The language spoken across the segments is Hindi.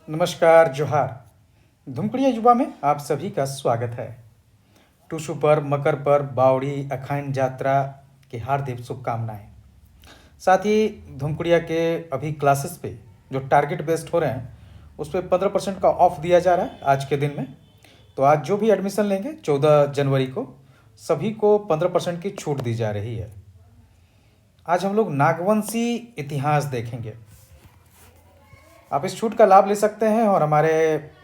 नमस्कार जोहार। धुमकड़िया युवा में आप सभी का स्वागत है। टूसू पर, मकर पर, बावड़ी अखाइन यात्रा की हार्दिक शुभकामनाएं। साथ ही धुमकड़िया के अभी क्लासेस पे जो टारगेट बेस्ड हो रहे हैं उस पर 15% का ऑफ दिया जा रहा है आज के दिन में। तो आज जो भी एडमिशन लेंगे 14 जनवरी को सभी को 15% की छूट दी जा रही है। आज हम लोग नागवंशी इतिहास देखेंगे। आप इस छूट का लाभ ले सकते हैं और हमारे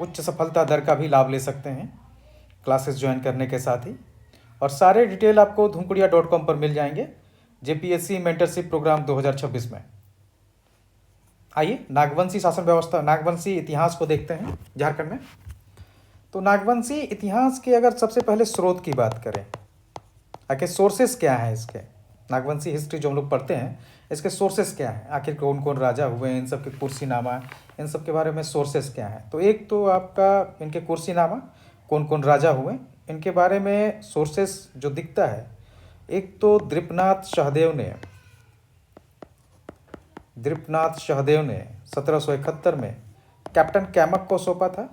उच्च सफलता दर का भी लाभ ले सकते हैं क्लासेस ज्वाइन करने के साथ ही। और सारे डिटेल आपको धुमकुड़िया.com पर मिल जाएंगे जेपीएससी मेंटरशिप प्रोग्राम 2026 में। आइए नागवंशी शासन व्यवस्था, नागवंशी इतिहास को देखते हैं झारखंड में। तो नागवंशी इतिहास के अगर सबसे पहले स्रोत की बात करें, आखिर सोर्सेस क्या हैं इसके, नागवंशी हिस्ट्री जो हम लोग पढ़ते हैं इसके सोर्सेस क्या हैं, आखिर कौन कौन राजा हुए, इन सब के कुर्सीनामा, इन सब के बारे में सोर्सेस क्या हैं। तो एक तो आपका इनके कुर्सीनामा, कौन कौन राजा हुए इनके बारे में सोर्सेस जो दिखता है, एक तो दृपनाथ सहदेव ने 1771 में कैप्टन कैमक को सौंपा था।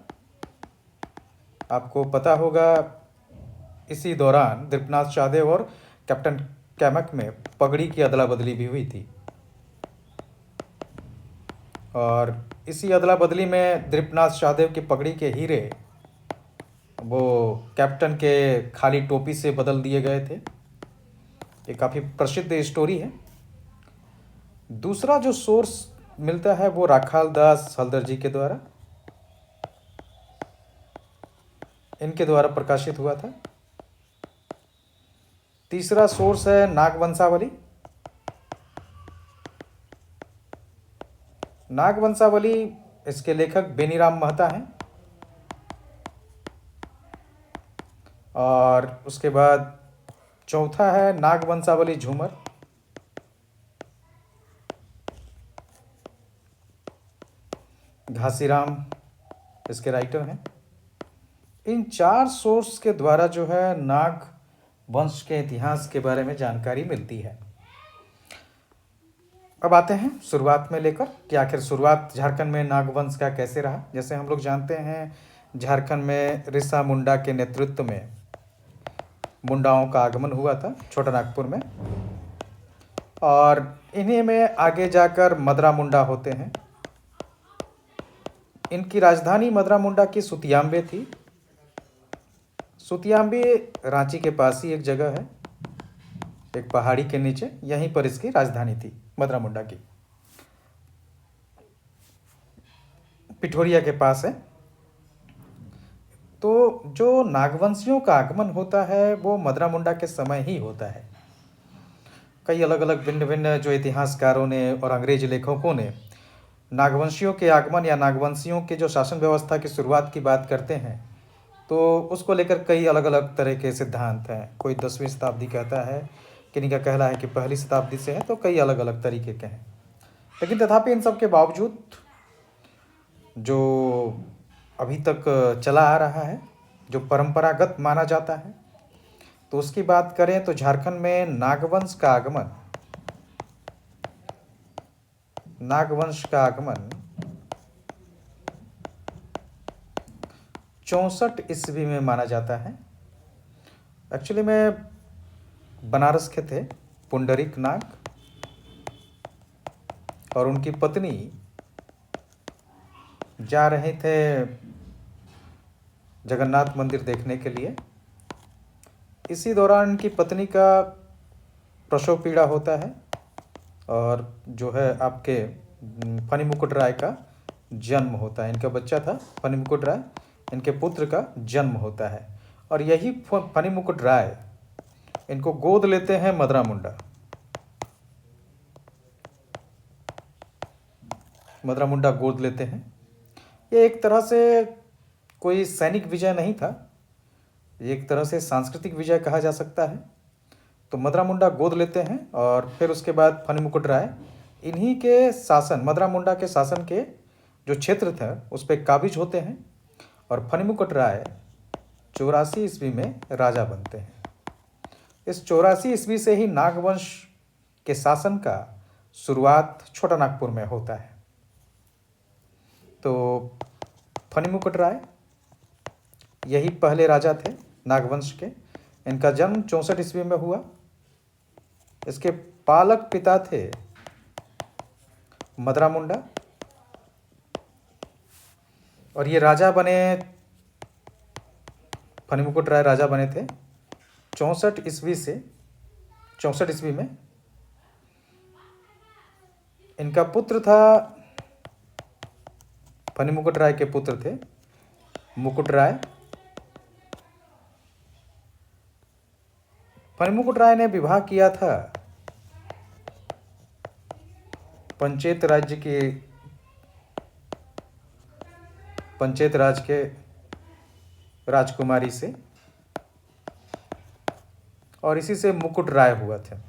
आपको पता होगा इसी दौरान दृपनाथ सहदेव और कैप्टन कैमक में पगड़ी की अदला बदली भी हुई थी। और इसी अदला बदली में दृपनाथ सहदेव की पगड़ी के हीरे वो कैप्टन के खाली टोपी से बदल दिए गए थे। ये काफ़ी प्रसिद्ध स्टोरी है। दूसरा जो सोर्स मिलता है वो राखाल दास हल्दर जी के द्वारा, इनके द्वारा प्रकाशित हुआ था। तीसरा सोर्स है नागवंशावली। नागवंशावली इसके लेखक बेनीराम महता हैं। और उसके बाद चौथा है नागवंशावली झूमर। घासीराम इसके राइटर हैं। इन चार सोर्स के द्वारा जो है नाग वंश के इतिहास के बारे में जानकारी मिलती है। अब आते हैं शुरुआत में लेकर कि आखिर शुरुआत झारखंड में नागवंश का कैसे रहा। जैसे हम लोग जानते हैं झारखंड में ऋषा मुंडा के नेतृत्व में मुंडाओं का आगमन हुआ था छोटा नागपुर में, और इन्हीं में आगे जाकर मदरा मुंडा होते हैं। इनकी राजधानी मदरा मुंडा की सुतियाम्बे थी। सुतियाम्बे रांची के पास ही एक जगह है, एक पहाड़ी के नीचे, यहीं पर इसकी राजधानी थी मदरा मुंडा की। पिठोरिया के पास है। तो जो नागवंशियों का आगमन होता है वो मदरा मुंडा के समय ही होता है। कई अलग अलग भिन्न भिन्न जो इतिहासकारों ने और अंग्रेज लेखकों ने नागवंशियों के आगमन या नागवंशियों के जो शासन व्यवस्था की शुरुआत की बात करते हैं तो उसको लेकर कई अलग अलग तरह के सिद्धांत हैं। कोई 10वीं शताब्दी कहता है, किन्हीं का कहना है कि पहली शताब्दी से है, तो कई अलग अलग तरीके के हैं। लेकिन तथापि इन सब के बावजूद जो अभी तक चला आ रहा है, जो परंपरागत माना जाता है, तो उसकी बात करें तो झारखंड में नागवंश का आगमन 64 ईस्वी में माना जाता है। एक्चुअली में बनारस के थे पुंडरीक नाग और उनकी पत्नी जा रहे थे जगन्नाथ मंदिर देखने के लिए। इसी दौरान इनकी पत्नी का प्रसव पीड़ा होता है और जो है आपके फनी मुकुट राय का जन्म होता है। इनका बच्चा था फनी मुकुट राय, इनके पुत्र का जन्म होता है। और यही फनी मुकुट राय इनको गोद लेते हैं मदरा मुंडा। मदरा मुंडा गोद लेते हैं। ये एक तरह से कोई सैनिक विजय नहीं था, एक तरह से सांस्कृतिक विजय कहा जा सकता है। तो मदरा मुंडा गोद लेते हैं और फिर उसके बाद फनी मुकुट राय इन्हीं के शासन, मदरा मुंडा के शासन के जो क्षेत्र था उस पर काबिज होते हैं और फनी मुकुट राय 84 ईस्वी में राजा बनते हैं। इस 84 ईस्वी से ही नागवंश के शासन का शुरुआत छोटा नागपुर में होता है। तो फणिमुकुट राय, यही पहले राजा थे नागवंश के। इनका जन्म 64 ईस्वी में हुआ। इसके पालक पिता थे मदरा मुंडा, और ये राजा बने, फणिमुकुट राय राजा बने थे 64 ईस्वी से 64 ईस्वी में। इनका पुत्र था, फणिमुकुट राय के पुत्र थे मुकुट राय। फणिमुकुट राय ने विवाह किया था पंचेत राज के राजकुमारी से, और इसी से मुकुट राय हुआ था।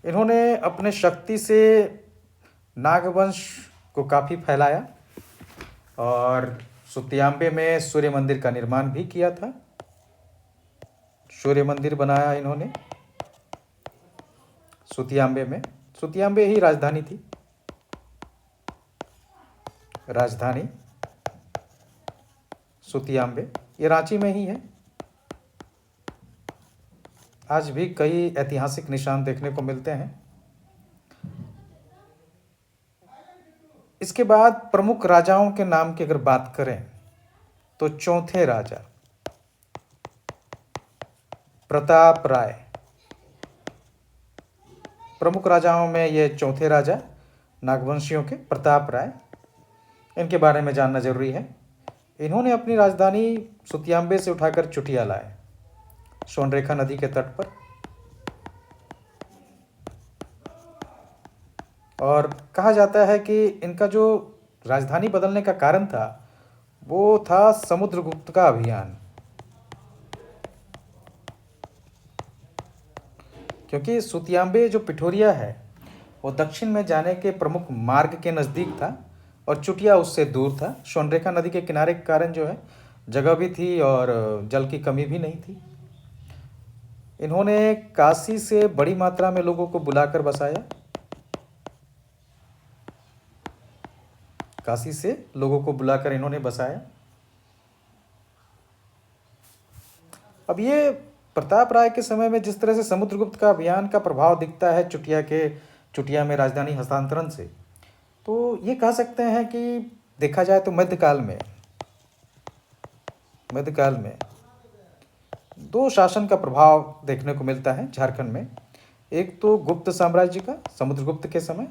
इन्होंने अपने शक्ति से नागवंश को काफ़ी फैलाया और सुतियांबे में सूर्य मंदिर का निर्माण भी किया था। सूर्य मंदिर बनाया इन्होंने सुतियांबे में। सुतियांबे ही राजधानी थी, राजधानी सुतियांबे, ये रांची में ही है। आज भी कई ऐतिहासिक निशान देखने को मिलते हैं। इसके बाद प्रमुख राजाओं के नाम की अगर बात करें तो चौथे राजा प्रताप राय, प्रमुख राजाओं में ये चौथे राजा नागवंशियों के प्रताप राय, इनके बारे में जानना जरूरी है। इन्होंने अपनी राजधानी सुतियांबे से उठाकर चुटिया लाए, सोनरेखा नदी के तट पर। और कहा जाता है कि इनका जो राजधानी बदलने का कारण था वो था समुद्रगुप्त का अभियान, क्योंकि सुतियांबे जो पिठोरिया है वो दक्षिण में जाने के प्रमुख मार्ग के नज़दीक था और चुटिया उससे दूर था। सोनरेखा नदी के किनारे के कारण जो है जगह भी थी और जल की कमी भी नहीं थी। इन्होंने काशी से बड़ी मात्रा में लोगों को बुलाकर बसाया, काशी से लोगों को बुलाकर इन्होंने बसाया। अब ये प्रताप राय के समय में जिस तरह से समुद्रगुप्त का अभियान का प्रभाव दिखता है चुटिया में राजधानी हस्तांतरण से, तो ये कह सकते हैं कि देखा जाए तो मध्यकाल में दो शासन का प्रभाव देखने को मिलता है झारखंड में। एक तो गुप्त साम्राज्य का समुद्रगुप्त के समय,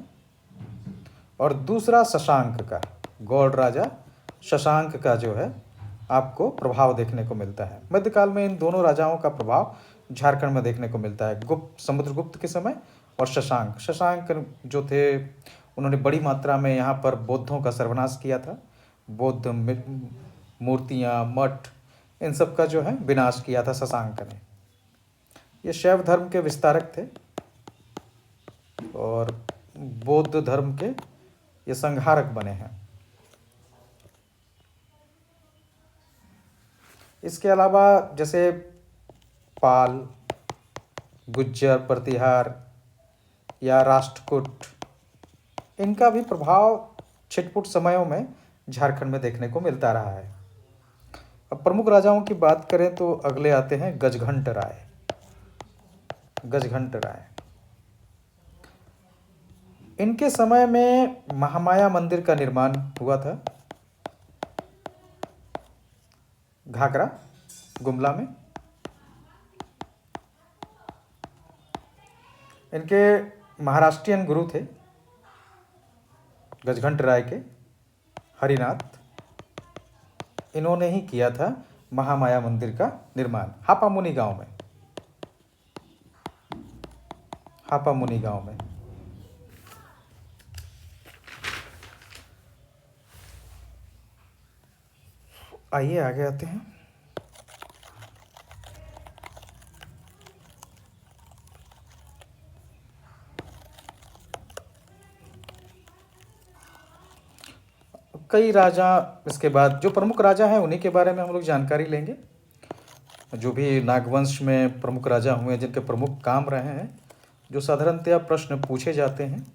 और दूसरा शशांक का, गौड़ राजा शशांक का जो है आपको प्रभाव देखने को मिलता है। मध्यकाल में इन दोनों राजाओं का प्रभाव झारखंड में देखने को मिलता है, समुद्रगुप्त के समय और शशांक जो थे उन्होंने बड़ी मात्रा में यहाँ पर बौद्धों का सर्वनाश किया था। बौद्ध मूर्तियाँ, मठ, इन सब का जो है विनाश किया था शशांक ने। ये शैव धर्म के विस्तारक थे और बौद्ध धर्म के ये संहारक बने हैं। इसके अलावा जैसे पाल, गुज्जर, प्रतिहार या राष्ट्रकूट, इनका भी प्रभाव छिटपुट समयों में झारखंड में देखने को मिलता रहा है। अब प्रमुख राजाओं की बात करें तो अगले आते हैं गजघंट राय। इनके समय में महामाया मंदिर का निर्माण हुआ था घाघरा गुमला में। इनके महाराष्ट्रियन गुरु थे गजघंट राय के हरिनाथ, इन्होंने ही किया था महामाया मंदिर का निर्माण हापामुनि गांव में। आइए आगे आते हैं। कई राजा, इसके बाद जो प्रमुख राजा हैं उन्हीं के बारे में हम लोग जानकारी लेंगे। जो भी नागवंश में प्रमुख राजा हुए जिनके प्रमुख काम रहे हैं, जो साधारणतया प्रश्न पूछे जाते हैं,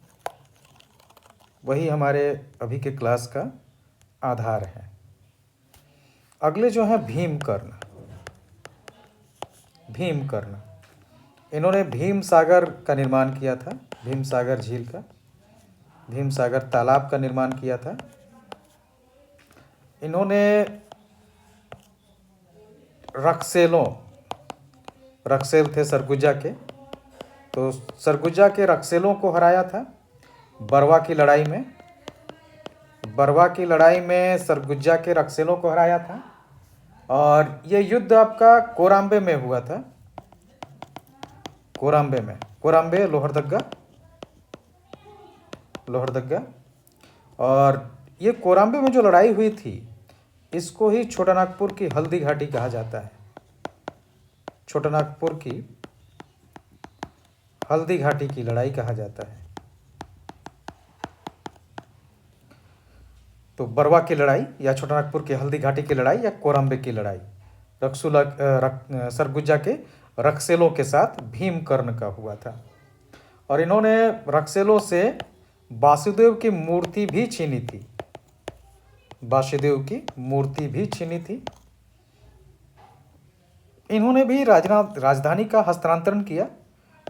वही हमारे अभी के क्लास का आधार हैं। अगले जो हैं भीमकर्ण। भीमकर्ण, इन्होंने भीम सागर का निर्माण किया था, भीम सागर झील का, भीम सागर तालाब का निर्माण किया था। इन्होंने रक्सेल थे सरगुजा के, तो सरगुजा के रक्सेलों को हराया था बरवा की लड़ाई में। बरवा की लड़ाई में सरगुजा के रक्सेलों को हराया था। और ये युद्ध आपका कोराम्बे में हुआ था, कोराम्बे में, कोराम्बे लोहरदग्गा। और ये कोराम्बे में जो लड़ाई हुई थी, इसको ही छोटा नागपुर की हल्दी घाटी कहा जाता है। छोटा नागपुर की हल्दी घाटी की लड़ाई कहा जाता है। तो बरवा की लड़ाई या छोटा नागपुर की हल्दी घाटी की लड़ाई या कोराम्बे की लड़ाई सरगुजा के रक्सेलों के साथ भीमकर्ण का हुआ था। और इन्होंने रक्सेलों से वासुदेव की मूर्ति भी छीनी थी, वासुदेव की मूर्ति भी छीनी थी। इन्होंने भी राजधानी का हस्तांतरण किया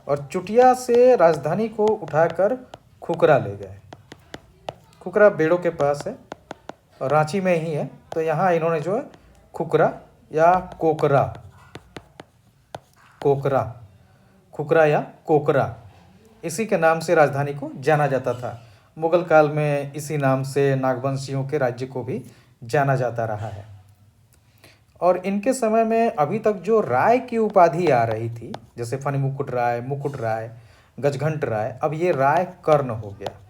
और चुटिया से राजधानी को उठाकर खुकरा ले गए। खुकरा बेड़ो के पास है और रांची में ही है, तो यहाँ इन्होंने जो है खुकरा या खुकरा या कोकरा, इसी के नाम से राजधानी को जाना जाता था। मुगल काल में इसी नाम से नागवंशियों के राज्य को भी जाना जाता रहा है। और इनके समय में अभी तक जो राय की उपाधि आ रही थी, जैसे फनी मुकुट राय, मुकुट राय, गजघंट राय, अब ये राय कर्ण हो गया।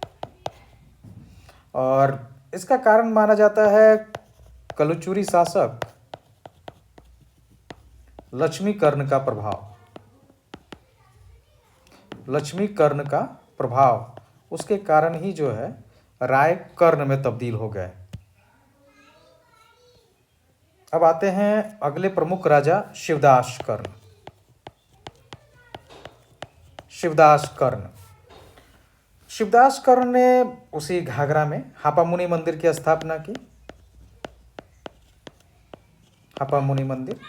और इसका कारण माना जाता है कलुचुरी शासक लक्ष्मीकर्ण का प्रभाव। लक्ष्मीकर्ण का प्रभाव, उसके कारण ही जो है राय कर्ण में तब्दील हो गए। अब आते हैं अगले प्रमुख राजा शिवदास कर्ण। शिवदास कर्ण ने उसी घाघरा में हापामुनि मंदिर की स्थापना की। हापामुनि मंदिर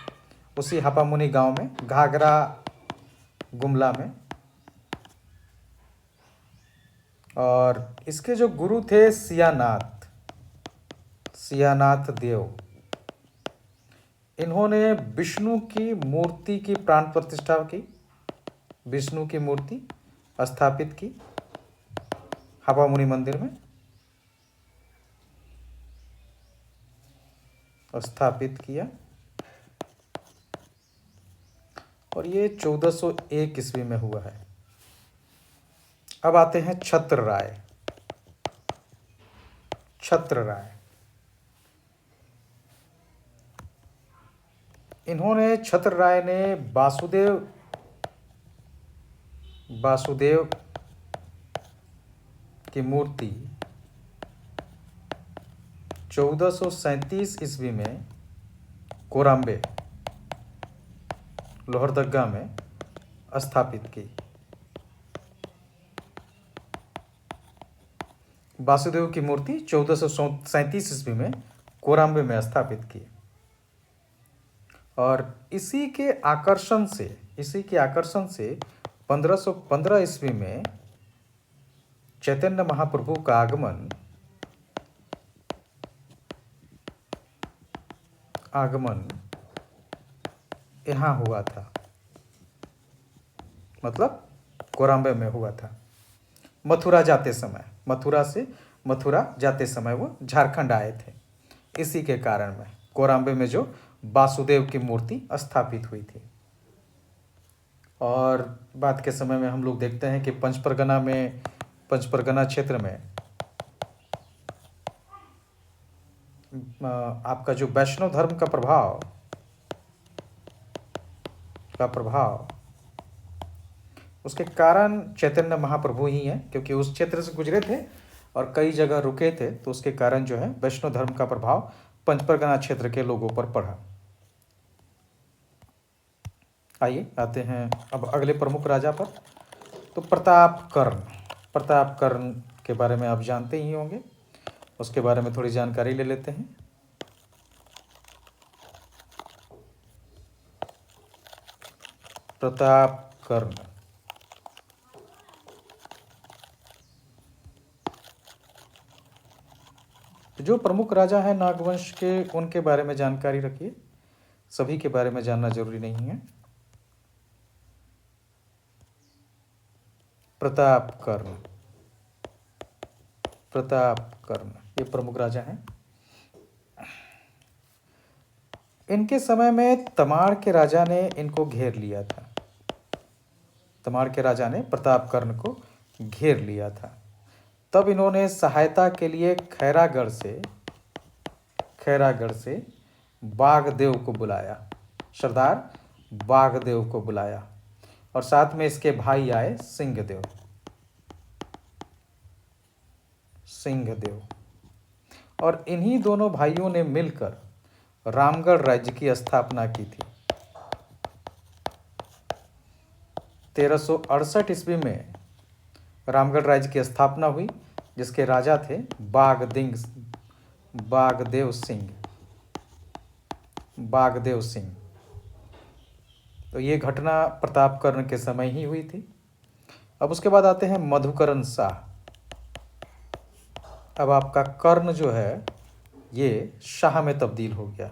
उसी हापामुनि गांव में, घाघरा गुमला में। और इसके जो गुरु थे सियानाथ देव, इन्होंने विष्णु की मूर्ति की प्राण प्रतिष्ठा की, विष्णु की मूर्ति स्थापित की हापामुनि मंदिर में, स्थापित किया। और ये 1401 ईस्वी में हुआ है। अब आते हैं छत्र राय। छत्र राय ने वासुदेव की मूर्ति 1437 ईस्वी में कोराम्बे लोहरदग्गा में स्थापित की। वासुदेव की मूर्ति 1437 ईस्वी में कोराम्बे में स्थापित की। और इसी के आकर्षण से 1515 ईस्वी में चैतन्य महाप्रभु का आगमन यहाँ हुआ था, मतलब कोराम्बे में हुआ था। मथुरा जाते समय वो झारखंड आए थे। इसी के कारण में कोराम्बे में जो वासुदेव की मूर्ति स्थापित हुई थी। और बाद के समय में हम लोग देखते हैं कि पंचपरगना क्षेत्र में आपका जो वैष्णव धर्म का प्रभाव उसके कारण चैतन्य महाप्रभु ही हैं, क्योंकि उस क्षेत्र से गुजरे थे और कई जगह रुके थे, तो उसके कारण जो है वैष्णव धर्म का प्रभाव पंचपरगना क्षेत्र के लोगों पर पड़ा। आइए आते हैं अब अगले प्रमुख राजा पर। तो प्रताप कर्ण के बारे में आप जानते ही होंगे। उसके बारे में थोड़ी जानकारी ले लेते हैं। प्रतापकर्ण। जो प्रमुख राजा हैं नागवंश के, उनके बारे में जानकारी रखिए, सभी के बारे में जानना जरूरी नहीं है। प्रतापकर्ण, प्रतापकर्ण ये प्रमुख राजा हैं। इनके समय में तमाड़ के राजा ने इनको घेर लिया था। तमाड़ के राजा ने प्रतापकर्ण को घेर लिया था। तब इन्होंने सहायता के लिए खैरागढ़ से बागदेव को बुलाया, सरदार बागदेव को बुलाया, और साथ में इसके भाई आए सिंहदेव। और इन्हीं दोनों भाइयों ने मिलकर रामगढ़ राज्य की स्थापना की थी। 1368 ईस्वी में रामगढ़ राज्य की स्थापना हुई, जिसके राजा थे बागदेव सिंह। तो ये घटना प्रतापकर्ण के समय ही हुई थी। अब उसके बाद आते हैं मधुकरण शाह। अब आपका कर्ण जो है ये शाह में तब्दील हो गया,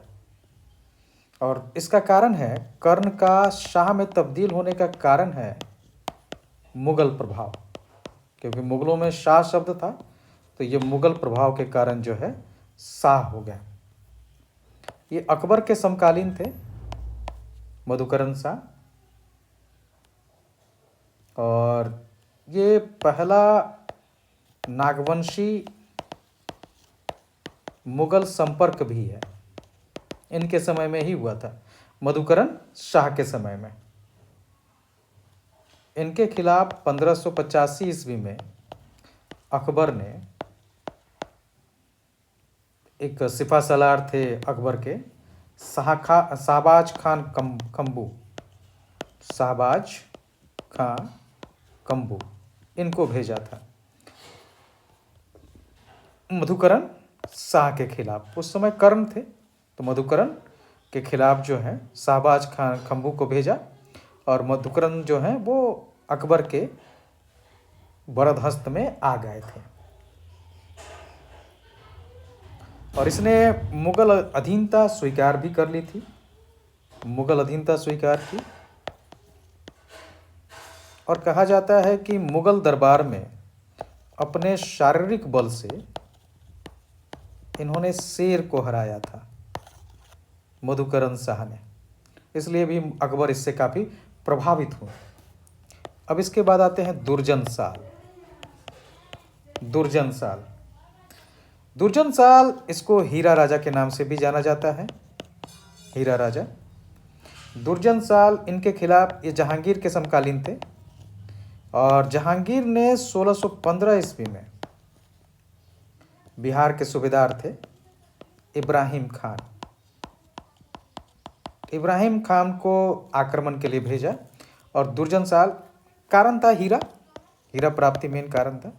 और इसका कारण है, कर्ण का शाह में तब्दील होने का कारण है मुगल प्रभाव, क्योंकि मुगलों में शाह शब्द था, तो ये मुगल प्रभाव के कारण जो है शाह हो गया। ये अकबर के समकालीन थे मधुकरण शाह, और ये पहला नागवंशी मुगल संपर्क भी है। इनके समय में ही हुआ था, मधुकरण शाह के समय में। इनके खिलाफ 1585 ईस्वी में अकबर ने, एक सिपा सलार थे अकबर के, शाहबाज खां कंबू, इनको भेजा था मधुकरण शाह के खिलाफ। उस समय कर्ण थे, तो मधुकरण के खिलाफ जो है शाहबाज खान खम्बू को भेजा, और मधुकरण जो है वो अकबर के बरदहस्त में आ गए थे, और इसने मुगल अधीनता स्वीकार भी कर ली थी। मुगल अधीनता स्वीकार की, और कहा जाता है कि मुगल दरबार में अपने शारीरिक बल से इन्होंने शेर को हराया था, मधुकरण शाह ने, इसलिए भी अकबर इससे काफ़ी प्रभावित हुए। अब इसके बाद आते हैं दुर्जन साल, इसको हीरा राजा के नाम से भी जाना जाता है। हीरा राजा दुर्जन साल, इनके खिलाफ, ये जहांगीर के समकालीन थे, और जहांगीर ने 1615 ईस्वी में बिहार के सूबेदार थे इब्राहिम खान को आक्रमण के लिए भेजा, और दुर्जन साल, कारण था हीरा प्राप्ति मेन कारण था।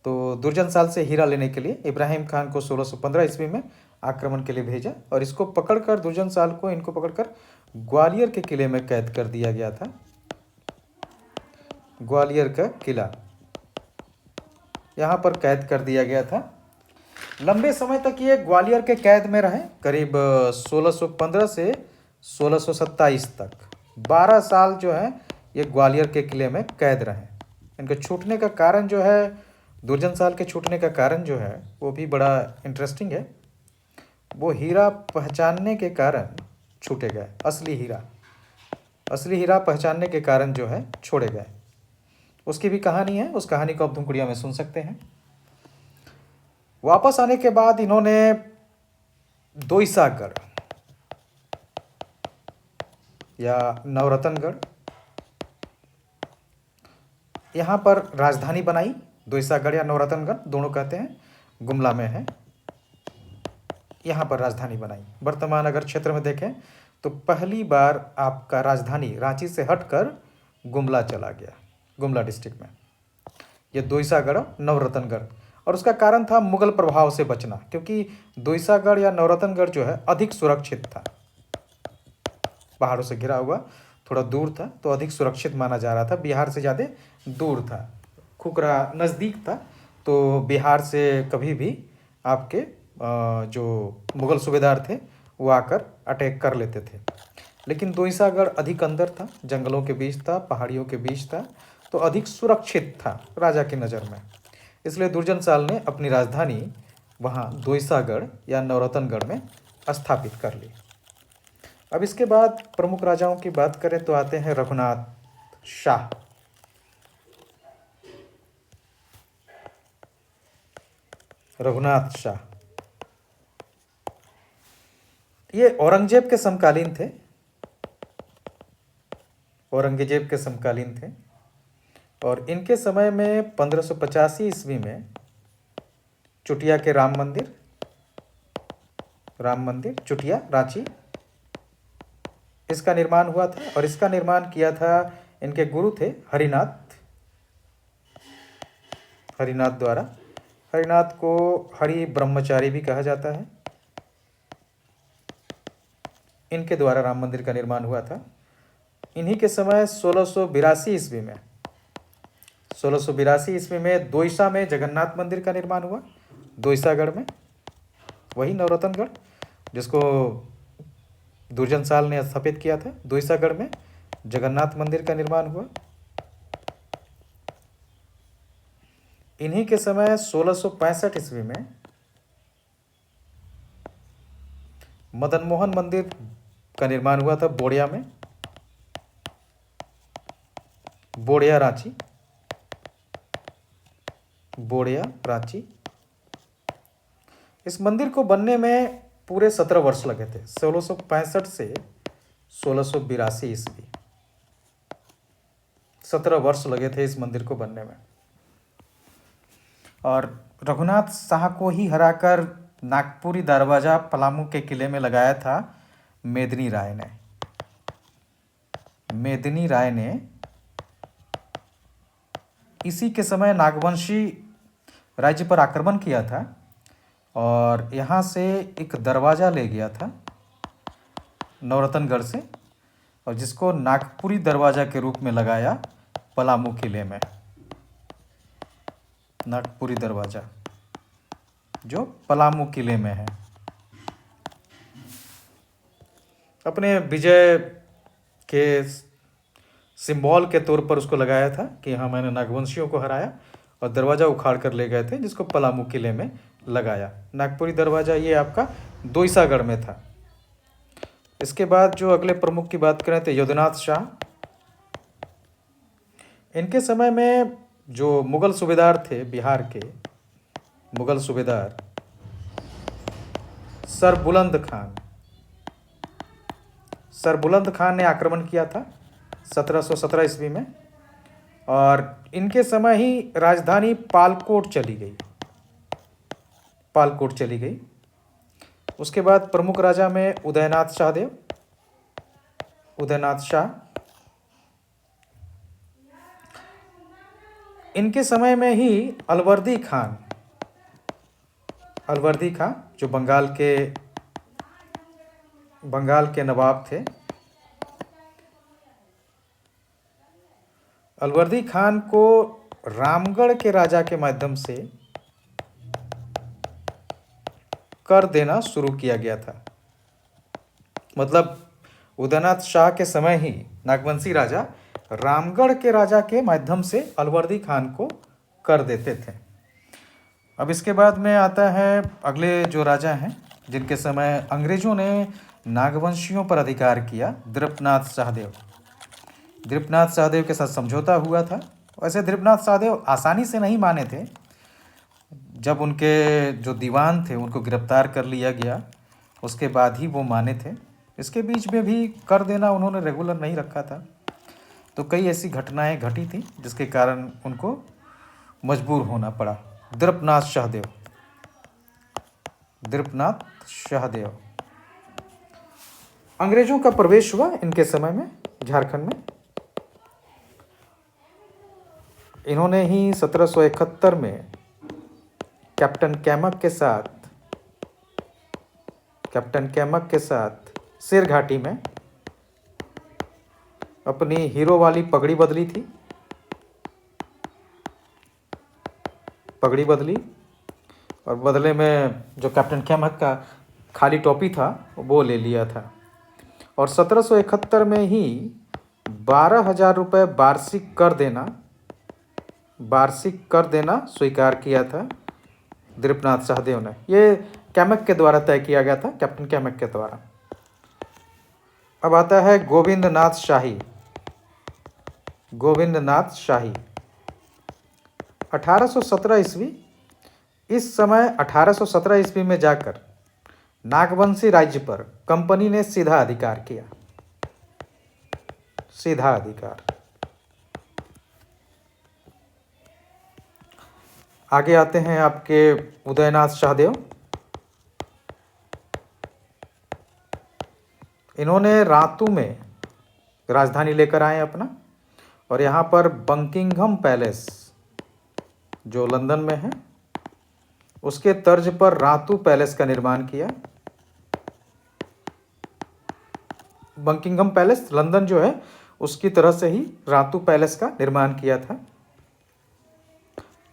तो दुर्जन साल से हीरा लेने के लिए इब्राहिम खान को 1615 ईस्वी में आक्रमण के लिए भेजा, और इसको पकड़कर, दुर्जन साल को इनको पकड़कर ग्वालियर के किले में कैद कर दिया गया था। ग्वालियर का किला, यहाँ पर कैद कर दिया गया था। लंबे समय तक ये ग्वालियर के कैद में रहे, करीब 1615 से 1627 तक 12 साल जो है ये ग्वालियर के किले में कैद रहे। इनके छूटने का कारण जो है, दुर्जन साल के छूटने का कारण जो है वो भी बड़ा इंटरेस्टिंग है। वो हीरा पहचानने के कारण छूटे गए, असली हीरा पहचानने के कारण जो है छोड़े गए। उसकी भी कहानी है, उस कहानी को आप धुमकुड़िया में सुन सकते हैं। वापस आने के बाद इन्होंने दोईसागढ़ या नवरत्नगढ़, यहाँ पर राजधानी बनाई। दोईसागढ़ या नवरत्नगढ़ दोनों कहते हैं, गुमला में है। यहाँ पर राजधानी बनाई। वर्तमान अगर क्षेत्र में देखें तो पहली बार आपका राजधानी रांची से हटकर गुमला चला गया, गुमला डिस्ट्रिक्ट में। ये दोईसागढ़, नवरत्नगढ़, और उसका कारण था मुगल प्रभाव से बचना, क्योंकि दोईसागढ़ या नवरत्नगढ़ जो है अधिक सुरक्षित था, पहाड़ों से घिरा हुआ थोड़ा दूर था, तो अधिक सुरक्षित माना जा रहा था, बिहार से ज़्यादा दूर था। खुखरा नज़दीक था, तो बिहार से कभी भी आपके जो मुग़ल सूबेदार थे वो आकर अटैक कर लेते थे। लेकिन दोईसागढ़ अधिक अंदर था, जंगलों के बीच था, पहाड़ियों के बीच था, तो अधिक सुरक्षित था राजा की नज़र में। इसलिए दुर्जन साल ने अपनी राजधानी वहाँ दोईसागढ़ या नवरत्नगढ़ में स्थापित कर ली। अब इसके बाद प्रमुख राजाओं की बात करें तो आते हैं रघुनाथ शाह। रघुनाथ शाह ये औरंगजेब के समकालीन थे, औरंगजेब के समकालीन थे, और इनके समय में 1585 ईस्वी में चुटिया के राम मंदिर चुटिया रांची, इसका निर्माण हुआ था। और इसका निर्माण किया था इनके गुरु थे हरिनाथ द्वारा। हरिनाथ को हरि ब्रह्मचारी भी कहा जाता है। इनके द्वारा राम मंदिर का निर्माण हुआ था। इन्हीं के समय 1682 ईस्वी में दोईसा में जगन्नाथ मंदिर का निर्माण हुआ, दोईसागढ़ में, वही नवरत्नगढ़ जिसको दुर्जन साल ने स्थापित किया था। दोईसागढ़ में जगन्नाथ मंदिर का निर्माण हुआ। इन्हीं के समय 1665 ईस्वी में मदन मोहन मंदिर का निर्माण हुआ था बोड़िया में, बोड़िया रांची। इस मंदिर को बनने में पूरे 17 वर्ष लगे थे, 1665 से 1682 ईस्वी, 17 वर्ष लगे थे इस मंदिर को बनने में। और रघुनाथ शाह को ही हराकर नागपुरी दरवाजा पलामू के किले में लगाया था मेदिनी राय ने। इसी के समय नागवंशी राज्य पर आक्रमण किया था और यहाँ से एक दरवाज़ा ले गया था नवरत्नगढ़ से, और जिसको नागपुरी दरवाज़ा के रूप में लगाया पलामू किले में। नागपुरी दरवाज़ा जो पलामू किले में है, अपने विजय के सिंबल के तौर पर उसको लगाया था कि हाँ मैंने नागवंशियों को हराया, और दरवाज़ा उखाड़ कर ले गए थे जिसको पलामू किले में लगाया। नागपुरी दरवाज़ा ये आपका दोईसागढ़ में था। इसके बाद जो अगले प्रमुख की बात करें तो यदुनाथ शाह। इनके समय में जो मुग़ल सूबेदार थे, बिहार के मुग़ल सूबेदार सरबुलंद खान ने आक्रमण किया था 1717 ईस्वी में, और इनके समय ही राजधानी पालकोट चली गई। उसके बाद प्रमुख राजा में उदयनाथ शाह। इनके समय में ही अलवर्दी खान जो बंगाल के नवाब थे, अलवर्दी खान को रामगढ़ के राजा के माध्यम से कर देना शुरू किया गया था। मतलब उदयनाथ शाह के समय ही नागवंशी राजा रामगढ़ के राजा के माध्यम से अलवर्दी खान को कर देते थे। अब इसके बाद में आता है अगले जो राजा हैं जिनके समय अंग्रेजों ने नागवंशियों पर अधिकार किया, द्रुपदनाथ सहदेव के साथ समझौता हुआ था। वैसे द्रुपदनाथ सहदेव आसानी से नहीं माने थे। जब उनके जो दीवान थे उनको गिरफ्तार कर लिया गया, उसके बाद ही वो माने थे। इसके बीच में भी कर देना उन्होंने रेगुलर नहीं रखा था, तो कई ऐसी घटनाएं घटी थी जिसके कारण उनको मजबूर होना पड़ा। द्रुपदनाथ शाहदेव। अंग्रेजों का प्रवेश हुआ इनके समय में झारखंड में। इन्होंने ही 1771 में कैप्टन कैमक के साथ सिर घाटी में अपनी हीरो वाली पगड़ी बदली थी, और बदले में जो कैप्टन कैमक का खाली टोपी था वो ले लिया था। और 1771 में ही 12,000 रुपये वार्षिक कर देना स्वीकार किया था दिलीपनाथ शाहदेव ने। ये कैमक के द्वारा तय किया गया था, कैप्टन कैमक के द्वारा। अब आता है गोविंदनाथ शाही 1817 ईस्वी। इस समय 1817 ईस्वी में जाकर नागवंशी राज्य पर कंपनी ने सीधा अधिकार किया। आगे आते हैं आपके उदयनाथ शाहदेव। इन्होंने रातू में राजधानी लेकर आए अपना, और यहाँ पर बकिंघम पैलेस जो लंदन में है उसके तर्ज पर रातू पैलेस का निर्माण किया। बकिंघम पैलेस लंदन जो है उसकी तरह से ही रातू पैलेस का निर्माण किया था।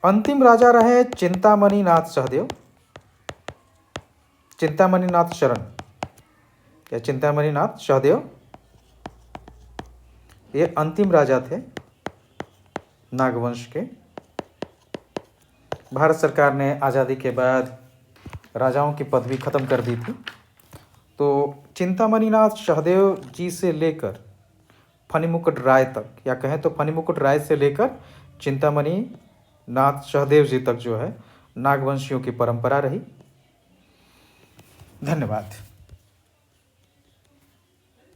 अंतिम राजा रहे चिंतामणिनाथ शाहदेव। ये अंतिम राजा थे नागवंश के। भारत सरकार ने आज़ादी के बाद राजाओं की पदवी खत्म कर दी थी, तो चिंतामणिनाथ शाहदेव जी से लेकर फणिमुकुट राय तक, या कहें तो फणिमुकुट राय से लेकर चिंतामणिनाथ शाहदेव जी तक जो है नागवंशियों की परंपरा रही। धन्यवाद।